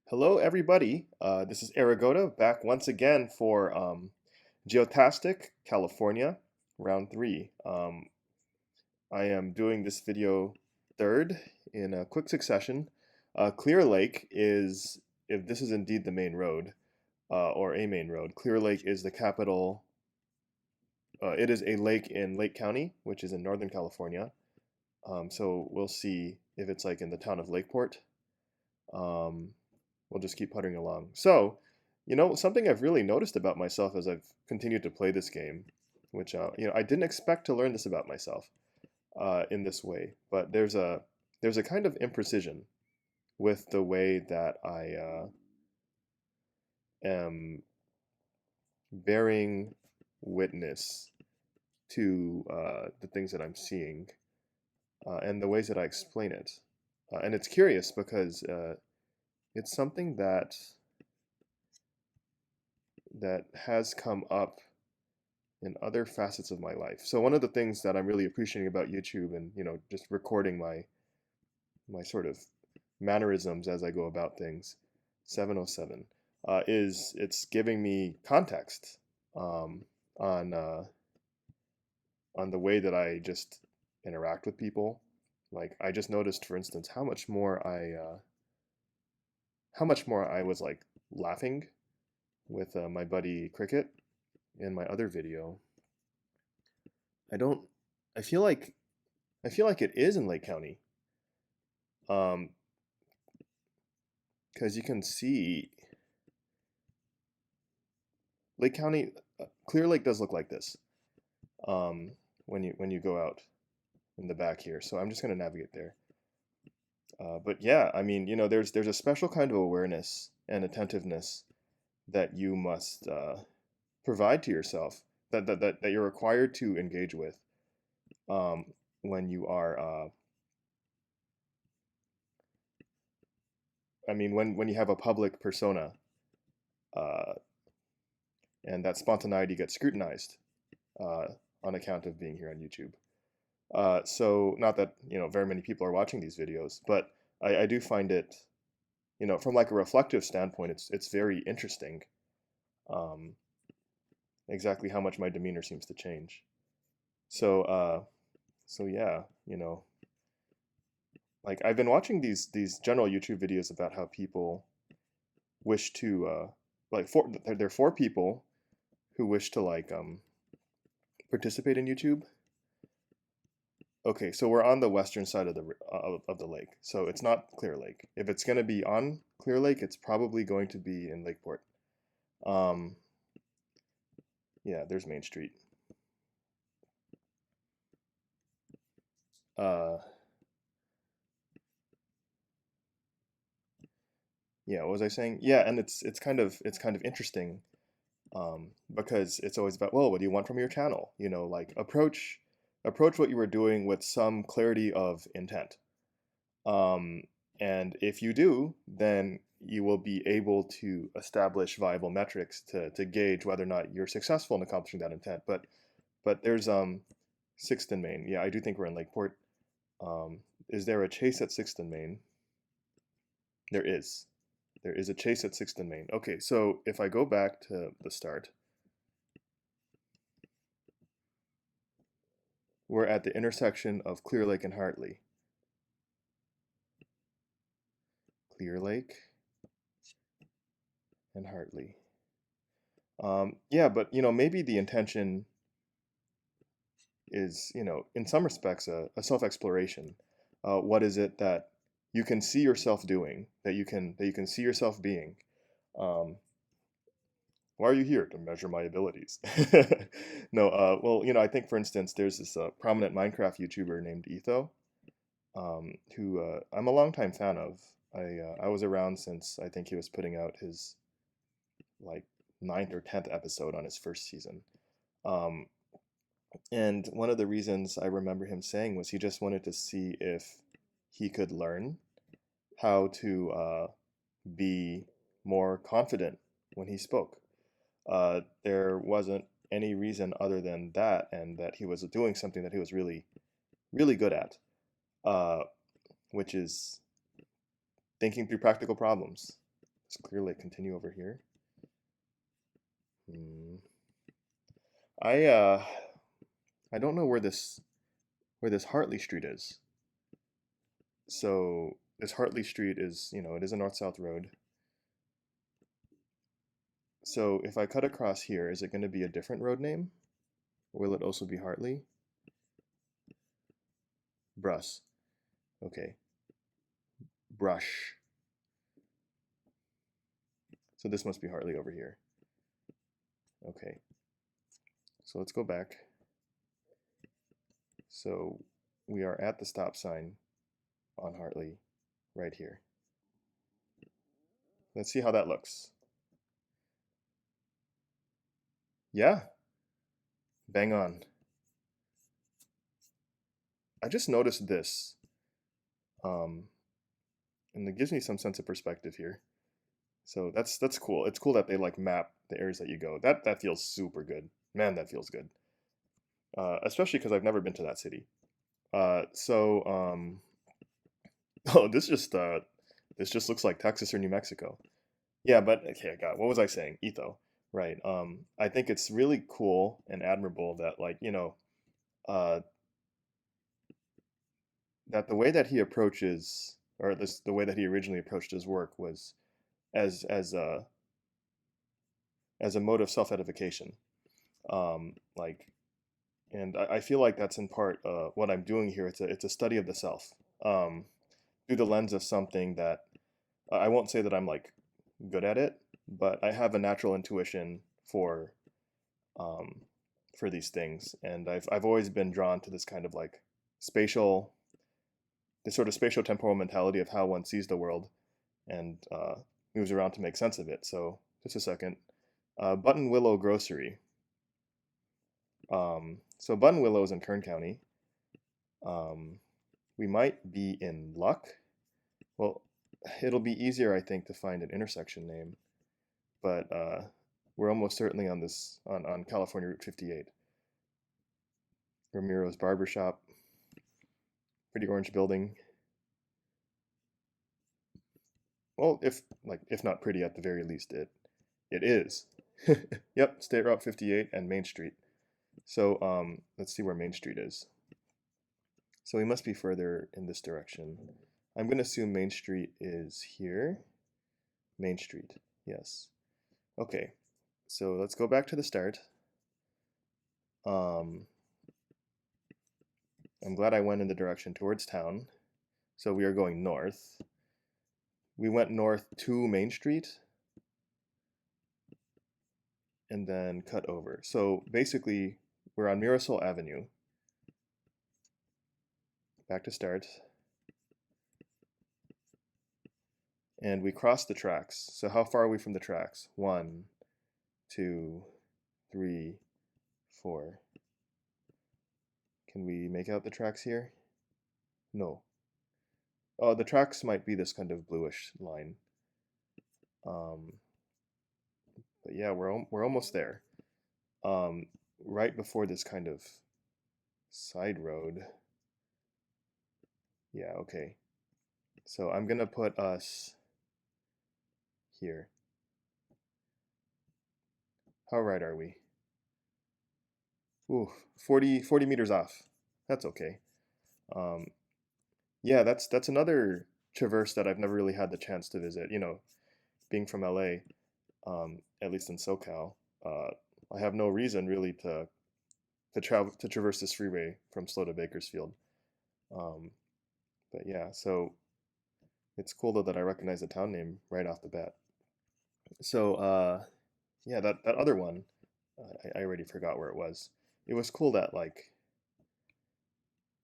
Hello, everybody. This is Aragota back once again for Geotastic, California, round three. I am doing this video third in a quick succession. Clear Lake is, if this is indeed the main road, or a main road, Clear Lake is the capital. It is a lake in Lake County, which is in Northern California. So we'll see if it's like in the town of Lakeport. Um, we'll just keep puttering along. So, something I've really noticed about myself as I've continued to play this game, which I didn't expect to learn this about myself in this way, but there's a kind of imprecision with the way that I am bearing witness to the things that I'm seeing and the ways that I explain it. And it's curious because it's something that has come up in other facets of my life. So one of the things that I'm really appreciating about YouTube and just recording my sort of mannerisms as I go about things, 707, is it's giving me context um, on on the way that I just interact with people. Like I just noticed, for instance, how much more I was like laughing with my buddy Cricket in my other video. I don't. I feel like it is in Lake County. Um, because you can see Lake County, Clear Lake does look like this. When you go out in the back here. So I'm just gonna navigate there. But yeah, I mean, there's a special kind of awareness and attentiveness that you must provide to yourself that you're required to engage with um, when you are I mean, when you have a public persona, uh, and that spontaneity gets scrutinized uh, on account of being here on YouTube. So not that very many people are watching these videos, but I do find it, from like a reflective standpoint, it's very interesting, um, exactly how much my demeanor seems to change. So so yeah, like I've been watching these general YouTube videos about how people wish to like they're for people who wish to like participate in YouTube. Okay, so we're on the western side of the lake, so it's not Clear Lake. If it's going to be on Clear Lake, it's probably going to be in Lakeport. Um, yeah, there's Main Street. Uh, yeah, what was I saying? Yeah, and it's kind of interesting because it's always about, well, what do you want from your channel? Like approach what you were doing with some clarity of intent. Um, and if you do, then you will be able to establish viable metrics to gauge whether or not you're successful in accomplishing that intent. But there's 6th and Main. Yeah, I do think we're in Lakeport. Um, is there a chase at 6th and Main? There is. There is a chase at 6th and Main. Okay, so if I go back to the start, we're at the intersection of Clear Lake and Hartley. Clear Lake and Hartley. Yeah, but maybe the intention is, in some respects, a self-exploration. What is it that you can see yourself doing, that you can see yourself being? Um, why are you here? To measure my abilities. No, well, I think for instance, there's this prominent Minecraft YouTuber named Etho, who I'm a longtime fan of. I was around since I think he was putting out his like ninth or 10th episode on his first season. Um, And one of the reasons I remember him saying was he just wanted to see if he could learn how to be more confident when he spoke. There wasn't any reason other than that, and that he was doing something that he was really, really good at, uh, which is thinking through practical problems. Does Clear Lake continue over here? Hmm. I uh I don't know where this Hartley Street is. So this Hartley Street is, it is a north-south road. So if I cut across here, is it going to be a different road name? Or will it also be Hartley? Bruss. Okay. Brush. So this must be Hartley over here. Okay. So let's go back. So we are at the stop sign on Hartley right here. Let's see how that looks. Yeah, bang on. I just noticed this, um, and it gives me some sense of perspective here. So that's cool. It's cool that they like map the areas that you go. That feels super good. Man, that feels good. Especially because I've never been to that city. So oh, this just looks like Texas or New Mexico. Yeah, but okay, God, what was I saying? Etho, right? I think it's really cool and admirable that uh, that the way that he approaches, or at least the way that he originally approached his work was as as a as a mode of self-edification. Like, and I feel like that's in part what I'm doing here. It's a study of the self through the lens of something that I won't say that I'm like good at it, but I have a natural intuition um, for these things, and I've always been drawn to this kind of like spatial, this sort of spatial temporal mentality of how one sees the world and moves around to make sense of it. So just a second. Buttonwillow Grocery. So Buttonwillow is in Kern County. Um, we might be in luck. Well, it'll be easier, I think, to find an intersection name, but we're almost certainly on on California Route 58. Ramiro's Barbershop, pretty orange building. Well, if not pretty, at the very least, it is. Yep, State Route 58 and Main Street. So let's see where Main Street is. So we must be further in this direction. I'm going to assume Main Street is here. Main Street, yes. Okay, so let's go back to the start. Um, I'm glad I went in the direction towards town. So we are going north. We went north to Main Street and then cut over. So basically, we're on Mirasol Avenue. Back to start. And we cross the tracks. So how far are we from the tracks? 1, 2, 3, 4. Can we make out the tracks here? No. Oh, the tracks might be this kind of bluish line. But yeah, we're almost there. Um, right before this kind of side road. Yeah, okay. So I'm gonna put us here. How right are we? Ooh, 40 meters off. That's okay. Um, yeah, that's another traverse that I've never really had the chance to visit. Being from LA, at least in SoCal, uh, I have no reason really to traverse this freeway from SLO to Bakersfield. Um, but yeah, so it's cool though that I recognize the town name right off the bat. So yeah, that other one, I already forgot where it was. It was cool that like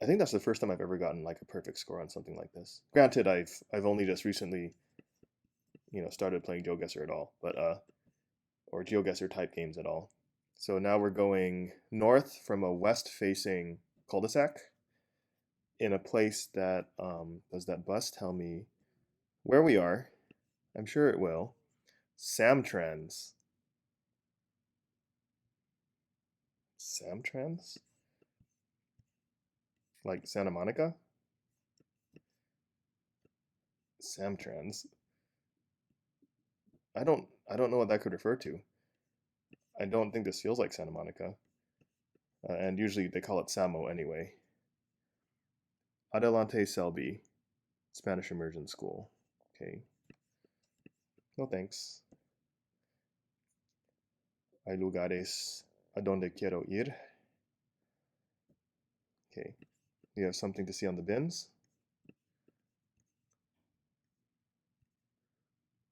I think that's the first time I've ever gotten like a perfect score on something like this. Granted, I've only just recently started playing GeoGuessr at all, but or GeoGuessr type games at all. So now we're going north from a west-facing cul-de-sac in a place that does that bus tell me where we are? I'm sure it will. Samtrans. Samtrans? Like Santa Monica? Samtrans. I don't know what that could refer to. I don't think this feels like Santa Monica. And usually they call it Samo anyway. Adelante Selby, Spanish Immersion School. Okay. No thanks. Hay lugares a donde quiero ir. Okay. We have something to see on the bins.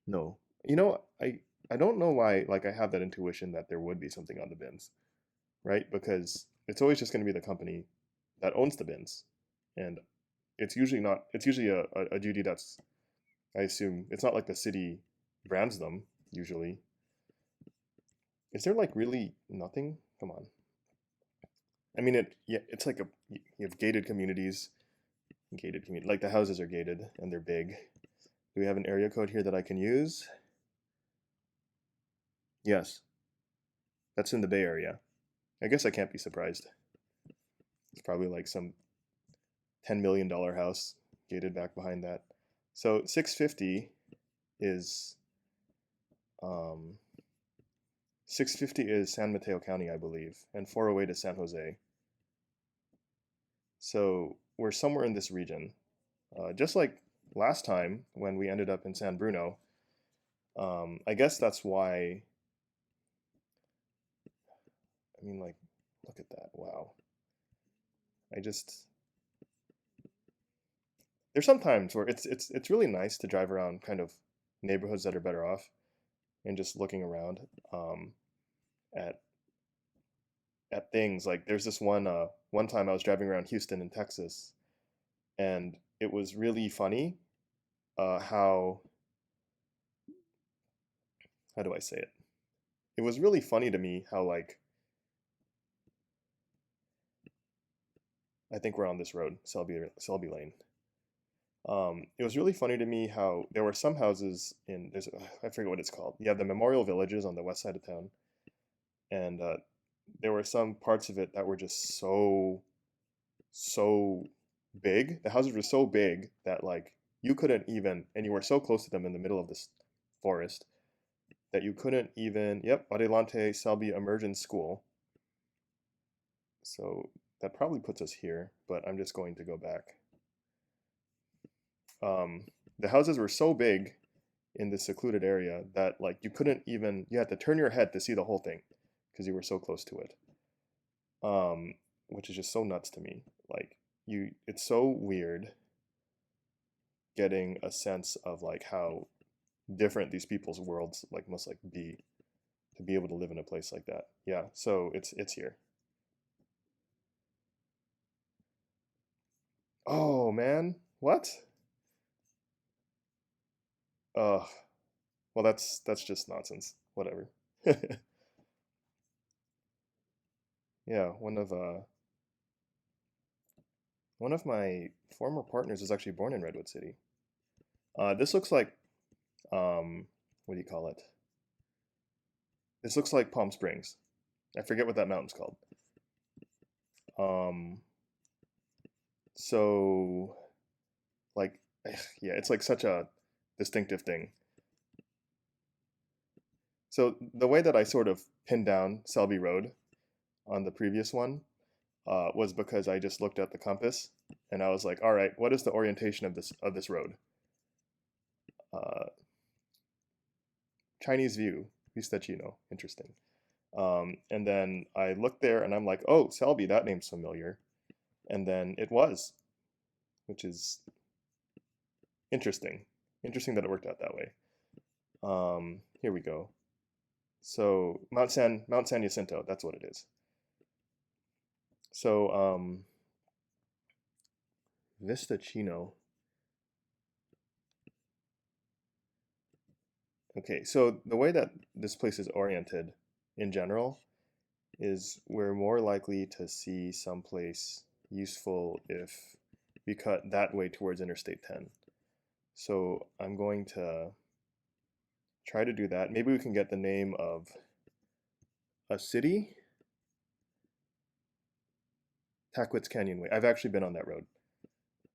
No. I don't know why like I have that intuition that there would be something on the bins, right? Because it's always just going to be the company that owns the bins. And it's usually a duty that's, I assume, it's not like the city brands them usually. Is there like really nothing? Come on. I mean, yeah, it's like you have gated community, like the houses are gated and they're big. Do we have an area code here that I can use? Yes, that's in the Bay Area. I guess I can't be surprised. It's probably like some $10 million house gated back behind that. So 650 is um, 650 is San Mateo County, I believe, and 408 is San Jose. So we're somewhere in this region. Just like last time when we ended up in San Bruno, I guess that's why. I mean, like, look at that. Wow. I just there's some times where it's really nice to drive around kind of neighborhoods that are better off and just looking around at things. Like there's this one time I was driving around Houston in Texas, and it was really funny how do I say it? It was really funny to me how like I think we're on this road, Selby Lane. It was really funny to me how there were some houses in there's I forget what it's called. You have the Memorial Villages on the west side of town, and there were some parts of it that were just so big. The houses were so big that like you couldn't even, and you were so close to them in the middle of this forest that you couldn't even. Yep, Adelante Selby Immersion School. So that probably puts us here, but I'm just going to go back. Um, the houses were so big in this secluded area that like you couldn't even, you had to turn your head to see the whole thing because you were so close to it. Um, which is just so nuts to me. Like it's so weird getting a sense of like how different these people's worlds like must like be to be able to live in a place like that. Yeah, so it's here. Oh man, what? Uh, well that's just nonsense. Whatever. Yeah, one of my former partners is actually born in Redwood City. This looks like what do you call it? This looks like Palm Springs. I forget what that mountain's called. Um, so like yeah, it's like such a distinctive thing. So the way that I sort of pinned down Selby Road on the previous one was because I just looked at the compass and I was like, all right, what is the orientation of this road? Uh, Chinese View, Vista Chino, interesting. And then I looked there and I'm like, oh, Selby, that name's familiar. And then it was, which is interesting. Interesting that it worked out that way. Here we go. So Mount San Jacinto, that's what it is. So Vista Chino. Okay, so the way that this place is oriented in general is we're more likely to see someplace useful if we cut that way towards Interstate 10. So I'm going to try to do that. Maybe we can get the name of a city. Tackwitz Canyon Way. I've actually been on that road,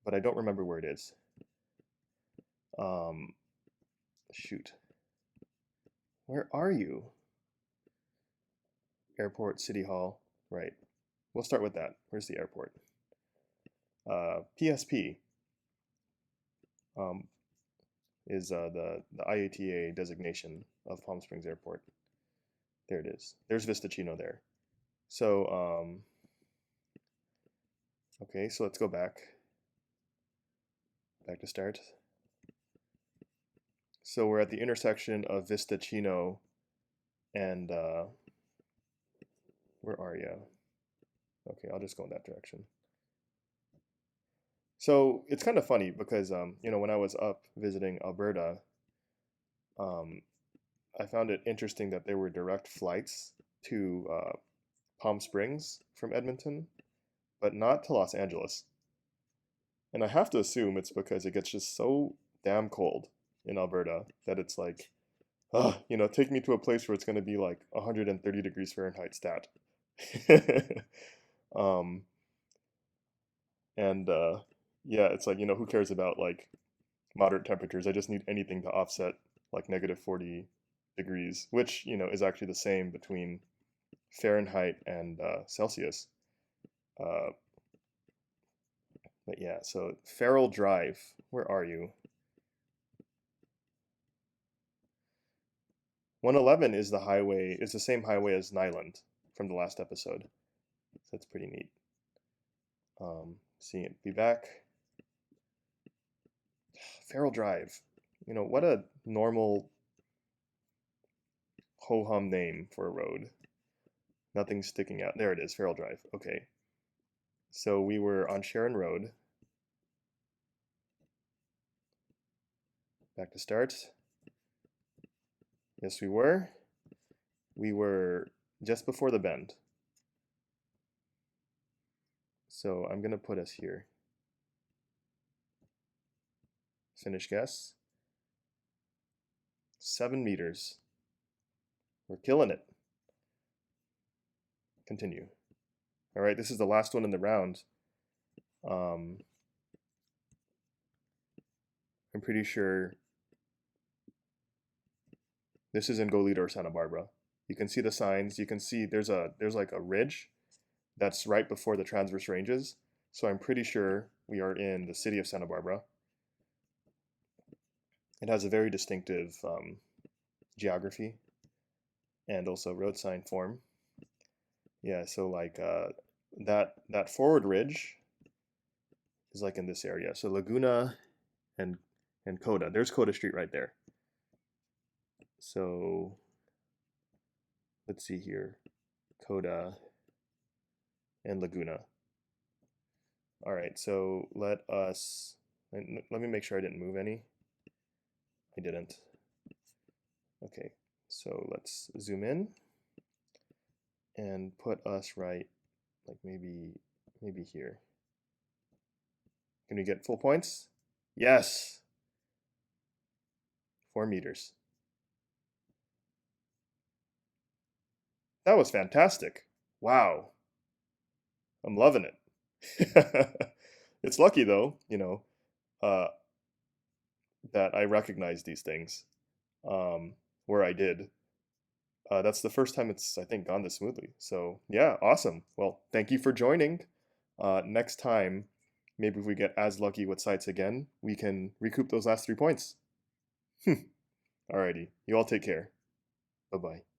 but I don't remember where it is. Um, shoot. Where are you? Airport, City Hall. Right. We'll start with that. Where's the airport? PSP um, is the IATA designation of Palm Springs Airport. There it is. There's Vistachino there. So, okay, so let's go back. Back to start. So we're at the intersection of Vistachino and, where are you? Okay, I'll just go in that direction. So it's kind of funny because, when I was up visiting Alberta, um, I found it interesting that there were direct flights to Palm Springs from Edmonton, but not to Los Angeles. And I have to assume it's because it gets just so damn cold in Alberta that it's like, take me to a place where it's going to be like 130 degrees Fahrenheit stat. um, and yeah, it's like, who cares about like moderate temperatures? I just need anything to offset like -40 degrees, which, is actually the same between Fahrenheit and Celsius. Uh, but yeah, so Farrell Drive, where are you? 111 is the highway, is the same highway as Nyland from the last episode. So that's pretty neat. Seeing it be back. Farrell Drive. What a normal ho-hum name for a road. Nothing's sticking out. There it is, Farrell Drive. Okay. So we were on Sharon Road. Back to start. Yes, we were. We were just before the bend. So I'm going to put us here. Finish guess. 7 meters. We're killing it. Continue. All right, this is the last one in the round. I'm pretty sure this is in Goleta or Santa Barbara. You can see the signs. You can see there's like a ridge that's right before the transverse ranges. So I'm pretty sure we are in the city of Santa Barbara. It has a very distinctive geography and also road sign form. Yeah, so like that forward ridge is like in this area. So Laguna and Coda. There's Coda Street right there. So let's see here. Coda and Laguna. All right, so let me make sure I didn't move any. I didn't. Okay, so let's zoom in and put us right, like maybe here. Can we get full points? Yes. 4 meters. That was fantastic. Wow. I'm loving it. It's lucky though, uh, that I recognize these things where I did. That's the first time it's, I think, gone this smoothly. So yeah, awesome. Well, thank you for joining. Next time, maybe if we get as lucky with sites again, we can recoup those last 3 points. Alrighty, you all take care. Bye-bye.